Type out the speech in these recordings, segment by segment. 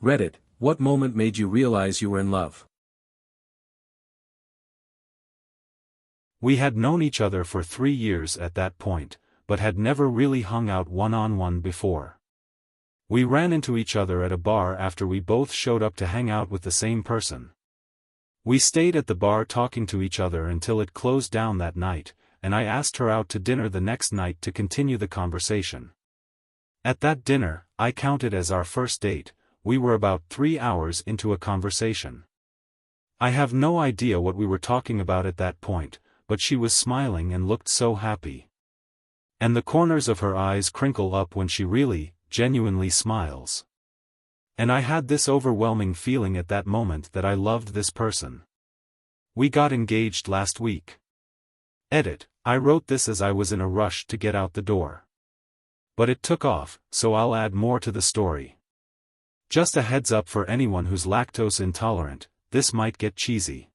Reddit, what moment made you realize you were in love? We had known each other for 3 years at that point, but had never really hung out one-on-one before. We ran into each other at a bar after we both showed up to hang out with the same person. We stayed at the bar talking to each other until it closed down that night, and I asked her out to dinner the next night to continue the conversation. At that dinner, I counted as our first date. We were about 3 hours into a conversation. I have no idea what we were talking about at that point, but she was smiling and looked so happy. And the corners of her eyes crinkle up when she really, genuinely smiles. And I had this overwhelming feeling at that moment that I loved this person. We got engaged last week. Edit, I wrote this as I was in a rush to get out the door. But it took off, so I'll add more to the story. Just a heads up for anyone who's lactose intolerant, this might get cheesy.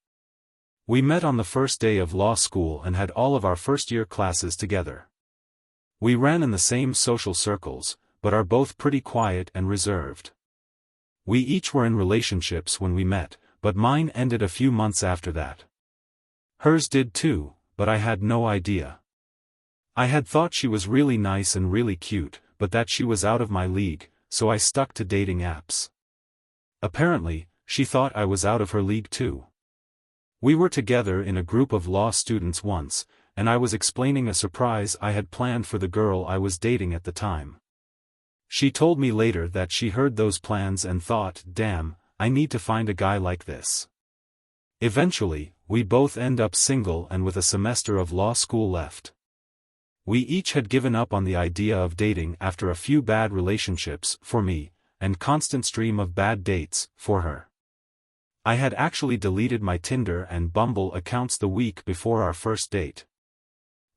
We met on the first day of law school and had all of our first-year classes together. We ran in the same social circles, but are both pretty quiet and reserved. We each were in relationships when we met, but mine ended a few months after that. Hers did too, but I had no idea. I had thought she was really nice and really cute, but that she was out of my league, so I stuck to dating apps. Apparently, she thought I was out of her league too. We were together in a group of law students once, and I was explaining a surprise I had planned for the girl I was dating at the time. She told me later that she heard those plans and thought, damn, I need to find a guy like this. Eventually, we both end up single and with a semester of law school left. We each had given up on the idea of dating after a few bad relationships for me, and constant stream of bad dates for her. I had actually deleted my Tinder and Bumble accounts the week before our first date.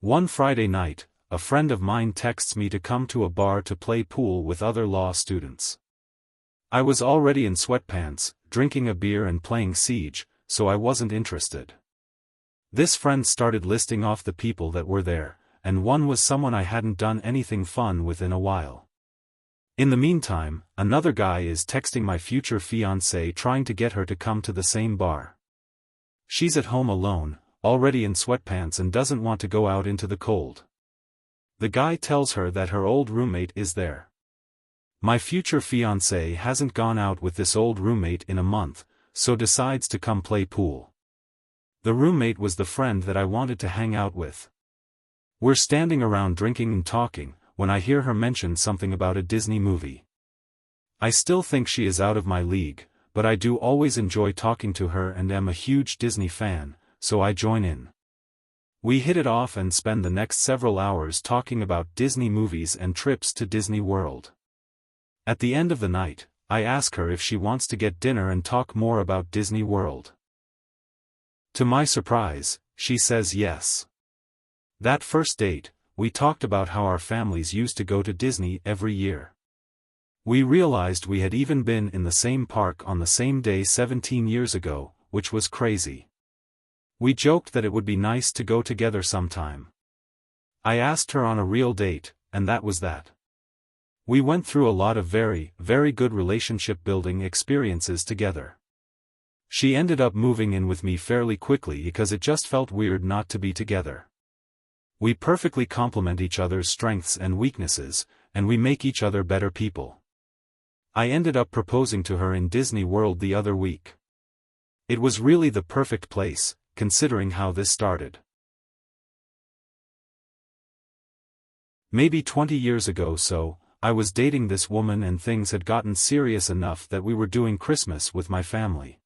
One Friday night, a friend of mine texts me to come to a bar to play pool with other law students. I was already in sweatpants, drinking a beer and playing Siege, so I wasn't interested. This friend started listing off the people that were there, and one was someone I hadn't done anything fun with in a while. In the meantime, another guy is texting my future fiancée trying to get her to come to the same bar. She's at home alone, already in sweatpants and doesn't want to go out into the cold. The guy tells her that her old roommate is there. My future fiancée hasn't gone out with this old roommate in a month, so decides to come play pool. The roommate was the friend that I wanted to hang out with. We're standing around drinking and talking, when I hear her mention something about a Disney movie. I still think she is out of my league, but I do always enjoy talking to her and am a huge Disney fan, so I join in. We hit it off and spend the next several hours talking about Disney movies and trips to Disney World. At the end of the night, I ask her if she wants to get dinner and talk more about Disney World. To my surprise, she says yes. That first date, we talked about how our families used to go to Disney every year. We realized we had even been in the same park on the same day 17 years ago, which was crazy. We joked that it would be nice to go together sometime. I asked her on a real date, and that was that. We went through a lot of very, very good relationship building experiences together. She ended up moving in with me fairly quickly because it just felt weird not to be together. We perfectly complement each other's strengths and weaknesses, and we make each other better people. I ended up proposing to her in Disney World the other week. It was really the perfect place, considering how this started. Maybe 20 years ago so, I was dating this woman and things had gotten serious enough that we were doing Christmas with my family.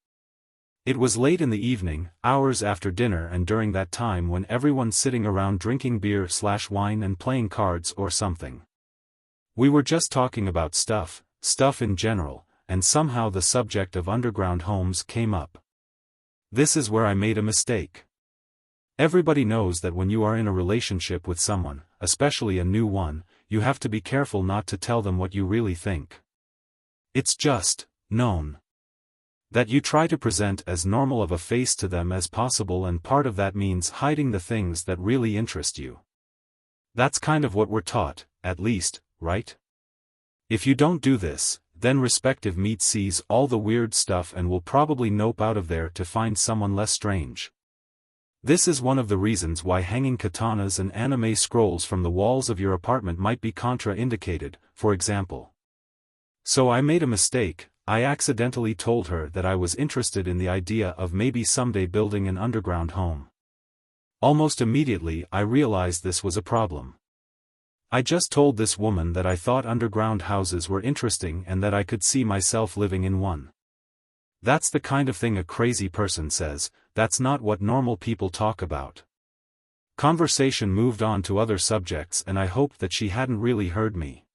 It was late in the evening, hours after dinner and during that time when everyone's sitting around drinking beer/wine and playing cards or something. We were just talking about stuff in general, and somehow the subject of underground homes came up. This is where I made a mistake. Everybody knows that when you are in a relationship with someone, especially a new one, you have to be careful not to tell them what you really think. It's just known that you try to present as normal of a face to them as possible, and part of that means hiding the things that really interest you. That's kind of what we're taught, at least, right? If you don't do this, then respective meet sees all the weird stuff and will probably nope out of there to find someone less strange. This is one of the reasons why hanging katanas and anime scrolls from the walls of your apartment might be contra-indicated, for example. So I made a mistake. I accidentally told her that I was interested in the idea of maybe someday building an underground home. Almost immediately I realized this was a problem. I just told this woman that I thought underground houses were interesting and that I could see myself living in one. That's the kind of thing a crazy person says, that's not what normal people talk about. Conversation moved on to other subjects and I hoped that she hadn't really heard me.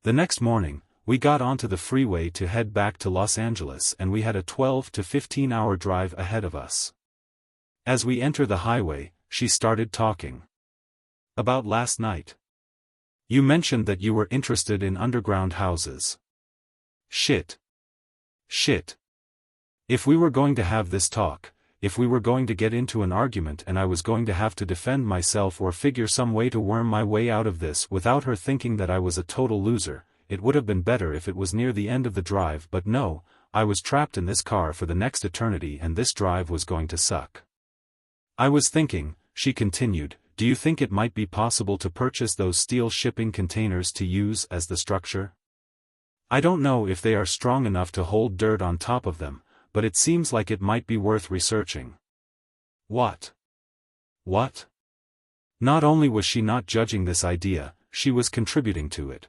The next morning, we got onto the freeway to head back to Los Angeles and we had a 12 to 15 hour drive ahead of us. As we enter the highway, she started talking. About last night. You mentioned that you were interested in underground houses. Shit. If we were going to have this talk, if we were going to get into an argument and I was going to have to defend myself or figure some way to worm my way out of this without her thinking that I was a total loser, it would have been better if it was near the end of the drive, but no, I was trapped in this car for the next eternity and this drive was going to suck. I was thinking, she continued, do you think it might be possible to purchase those steel shipping containers to use as the structure? I don't know if they are strong enough to hold dirt on top of them, but it seems like it might be worth researching. What? Not only was she not judging this idea, she was contributing to it.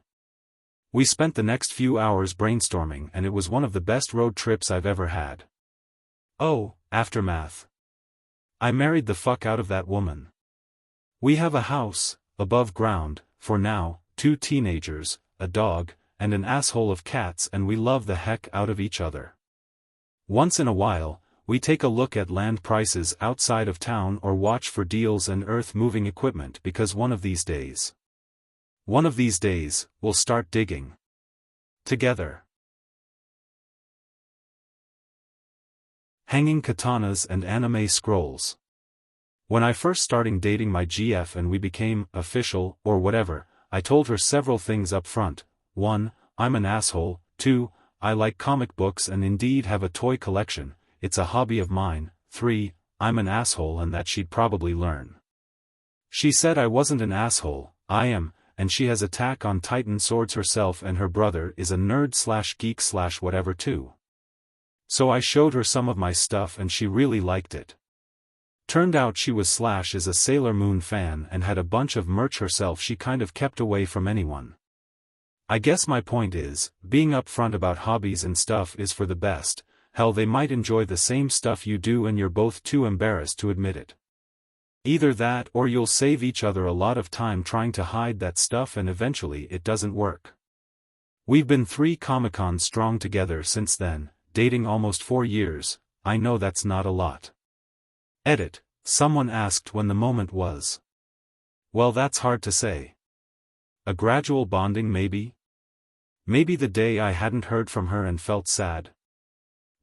We spent the next few hours brainstorming and it was one of the best road trips I've ever had. Oh, aftermath. I married the fuck out of that woman. We have a house, above ground, for now, 2 teenagers, a dog, and an asshole of cats and we love the heck out of each other. Once in a while, we take a look at land prices outside of town or watch for deals and earth-moving equipment because one of these days, we'll start digging. Together. Hanging katanas and anime scrolls. When I first started dating my GF and we became official, or whatever, I told her several things up front. 1. I'm an asshole. 2. I like comic books and indeed have a toy collection, it's a hobby of mine. 3. I'm an asshole and that she'd probably learn. She said I wasn't an asshole, I am, and she has Attack on Titan swords herself and her brother is a nerd/geek/whatever too. So I showed her some of my stuff and she really liked it. Turned out she was is a Sailor Moon fan and had a bunch of merch herself she kind of kept away from anyone. I guess my point is, being upfront about hobbies and stuff is for the best. Hell, they might enjoy the same stuff you do and you're both too embarrassed to admit it. Either that or you'll save each other a lot of time trying to hide that stuff and eventually it doesn't work. We've been 3 Comic-Cons strong together since then, dating almost 4 years. I know that's not a lot. Edit. Someone asked when the moment was. Well, that's hard to say. A gradual bonding maybe? Maybe the day I hadn't heard from her and felt sad.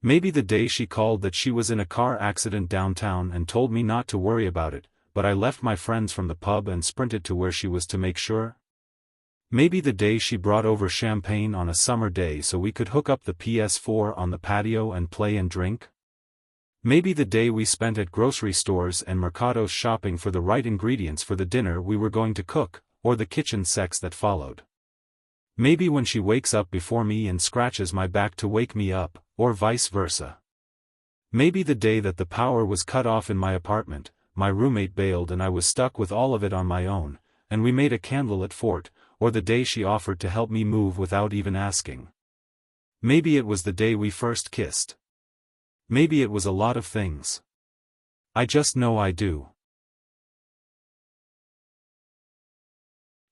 Maybe the day she called that she was in a car accident downtown and told me not to worry about it, but I left my friends from the pub and sprinted to where she was to make sure. Maybe the day she brought over champagne on a summer day so we could hook up the PS4 on the patio and play and drink. Maybe the day we spent at grocery stores and mercados shopping for the right ingredients for the dinner we were going to cook, or the kitchen sex that followed. Maybe when she wakes up before me and scratches my back to wake me up, or vice versa. Maybe the day that the power was cut off in my apartment, my roommate bailed and I was stuck with all of it on my own, and we made a candlelit fort, or the day she offered to help me move without even asking. Maybe it was the day we first kissed. Maybe it was a lot of things. I just know I do.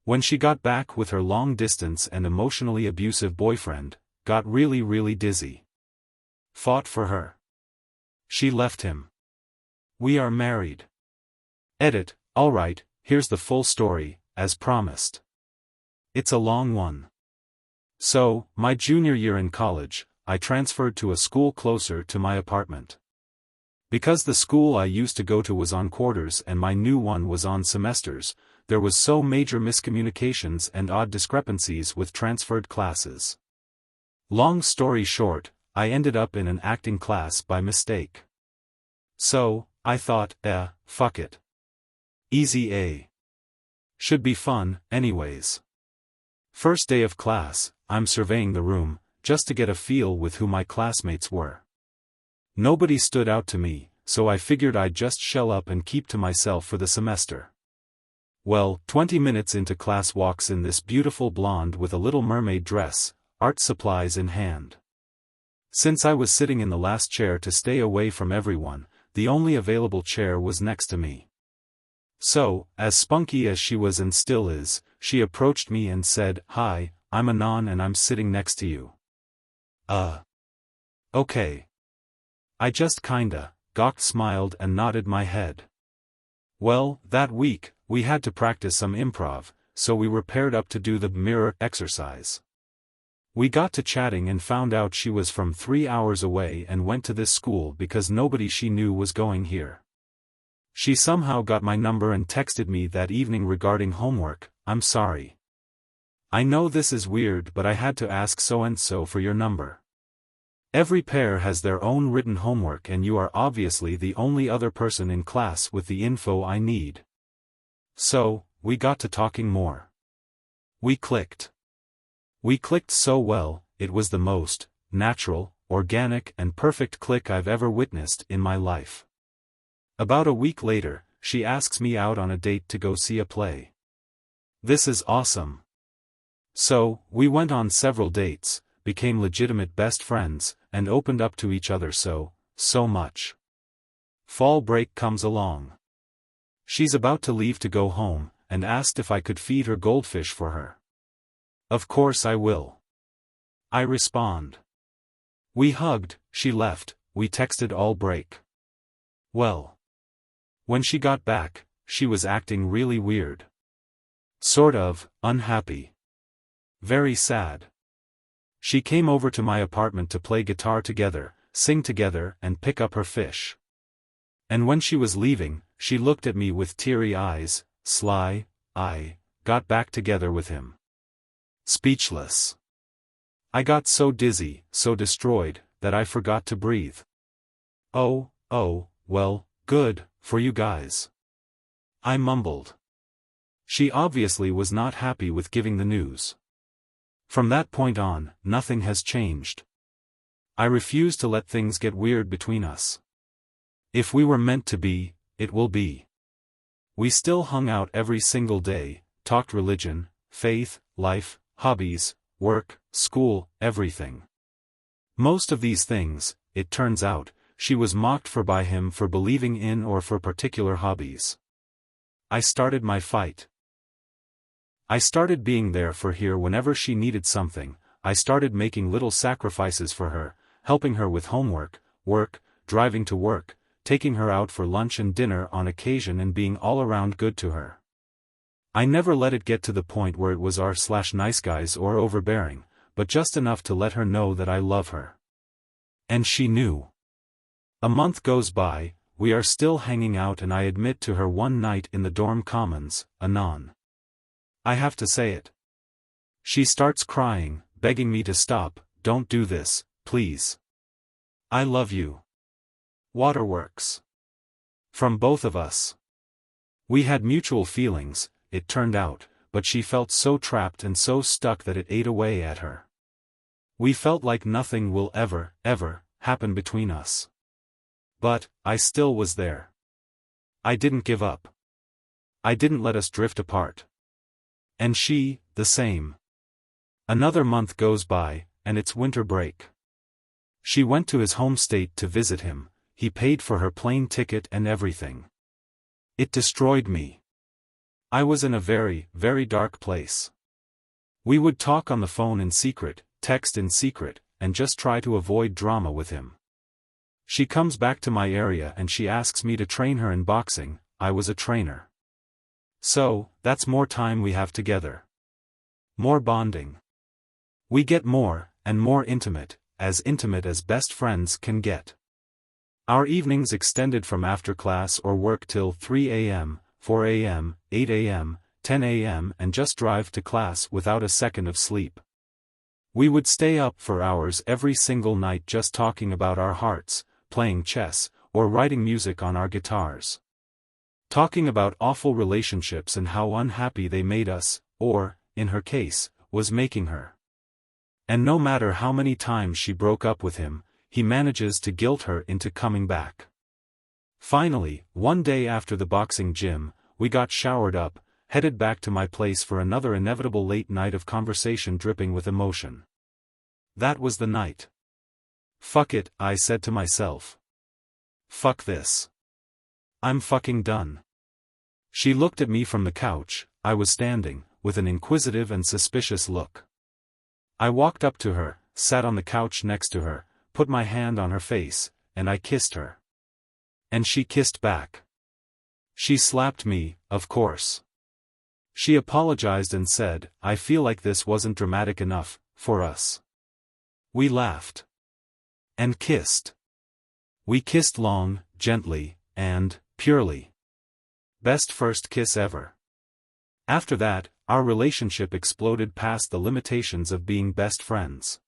When she got back with her long-distance and emotionally abusive boyfriend, got really dizzy. Fought for her. She left him. We are married. Edit. Alright, here's the full story, as promised. It's a long one. So, my junior year in college, I transferred to a school closer to my apartment. Because the school I used to go to was on quarters and my new one was on semesters, there was so major miscommunications and odd discrepancies with transferred classes. Long story short, I ended up in an acting class by mistake. So, I thought, fuck it. Easy A. Should be fun, anyways. First day of class, I'm surveying the room, just to get a feel with who my classmates were. Nobody stood out to me, so I figured I'd just shell up and keep to myself for the semester. Well, 20 minutes into class walks in this beautiful blonde with a Little Mermaid dress, art supplies in hand. Since I was sitting in the last chair to stay away from everyone, the only available chair was next to me. So, as spunky as she was and still is, she approached me and said, "Hi, I'm Anon and I'm sitting next to you." Okay. I just kinda, gawked, smiled and nodded my head. Well, that week, we had to practice some improv, so we were paired up to do the mirror exercise. We got to chatting and found out she was from 3 hours away and went to this school because nobody she knew was going here. She somehow got my number and texted me that evening regarding homework. "I'm sorry. I know this is weird, but I had to ask so-and-so for your number. Every pair has their own written homework and you are obviously the only other person in class with the info I need." So, we got to talking more. We clicked. We clicked so well, it was the most natural, organic and perfect click I've ever witnessed in my life. About a week later, she asks me out on a date to go see a play. This is awesome. So, we went on several dates, became legitimate best friends, and opened up to each other so much. Fall break comes along. She's about to leave to go home, and asked if I could feed her goldfish for her. Of course I will. I respond. We hugged, she left, we texted all break. Well. When she got back, she was acting really weird. Sort of, unhappy. Very sad. She came over to my apartment to play guitar together, sing together and pick up her fish. And when she was leaving, she looked at me with teary eyes, sly, I got back together with him. Speechless. I got so dizzy, so destroyed, that I forgot to breathe. Oh, well, good, for you guys. I mumbled. She obviously was not happy with giving the news. From that point on, nothing has changed. I refuse to let things get weird between us. If we were meant to be, it will be. We still hung out every single day, talked religion, faith, life, hobbies, work, school, everything. Most of these things, it turns out, she was mocked for by him for believing in or for particular hobbies. I started my fight. I started being there for her whenever she needed something. I started making little sacrifices for her, helping her with homework, work, driving to work, taking her out for lunch and dinner on occasion and being all around good to her. I never let it get to the point where it was nice guys or overbearing, but just enough to let her know that I love her. And she knew. A month goes by, we are still hanging out and I admit to her one night in the dorm commons, Anon. I have to say it. She starts crying, begging me to stop, "Don't do this, please. I love you." Waterworks. From both of us. We had mutual feelings, it turned out, but she felt so trapped and so stuck that it ate away at her. We felt like nothing will ever happen between us. But, I still was there. I didn't give up. I didn't let us drift apart. And she, the same. Another month goes by, and it's winter break. She went to his home state to visit him, he paid for her plane ticket and everything. It destroyed me. I was in a very dark place. We would talk on the phone in secret, text in secret, and just try to avoid drama with him. She comes back to my area and she asks me to train her in boxing. I was a trainer. So, that's more time we have together. More bonding. We get more and more intimate as best friends can get. Our evenings extended from after class or work till 3 a.m., 4 a.m., 8 a.m., 10 a.m. and just drive to class without a second of sleep. We would stay up for hours every single night just talking about our hearts, playing chess, or writing music on our guitars. Talking about awful relationships and how unhappy they made us, or, in her case, was making her. And no matter how many times she broke up with him, he manages to guilt her into coming back. Finally, one day after the boxing gym, we got showered up, headed back to my place for another inevitable late night of conversation dripping with emotion. That was the night. Fuck it, I said to myself. Fuck this. I'm fucking done. She looked at me from the couch, I was standing, with an inquisitive and suspicious look. I walked up to her, sat on the couch next to her, put my hand on her face, and I kissed her. And she kissed back. She slapped me, of course. She apologized and said, I feel like this wasn't dramatic enough, for us. We laughed. And kissed. We kissed long, gently, and, purely. Best first kiss ever. After that, our relationship exploded past the limitations of being best friends.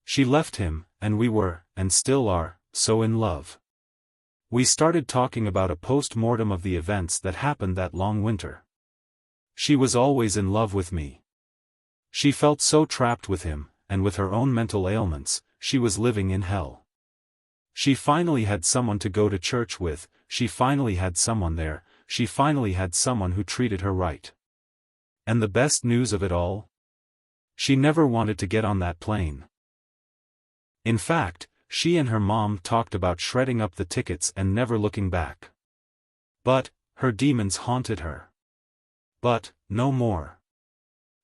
She left him, and we were, and still are, so in love. We started talking about a post-mortem of the events that happened that long winter. She was always in love with me. She felt so trapped with him, and with her own mental ailments, she was living in hell. She finally had someone to go to church with, she finally had someone there, she finally had someone who treated her right. And the best news of it all? She never wanted to get on that plane. In fact, she and her mom talked about shredding up the tickets and never looking back. But, her demons haunted her. But, no more.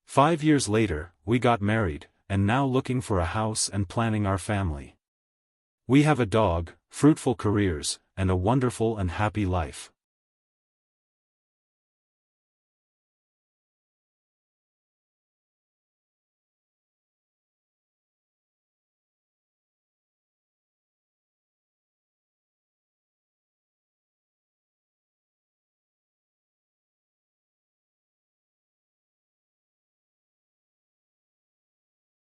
5 years later, we got married, and now looking for a house and planning our family. We have a dog, fruitful careers, and a wonderful and happy life.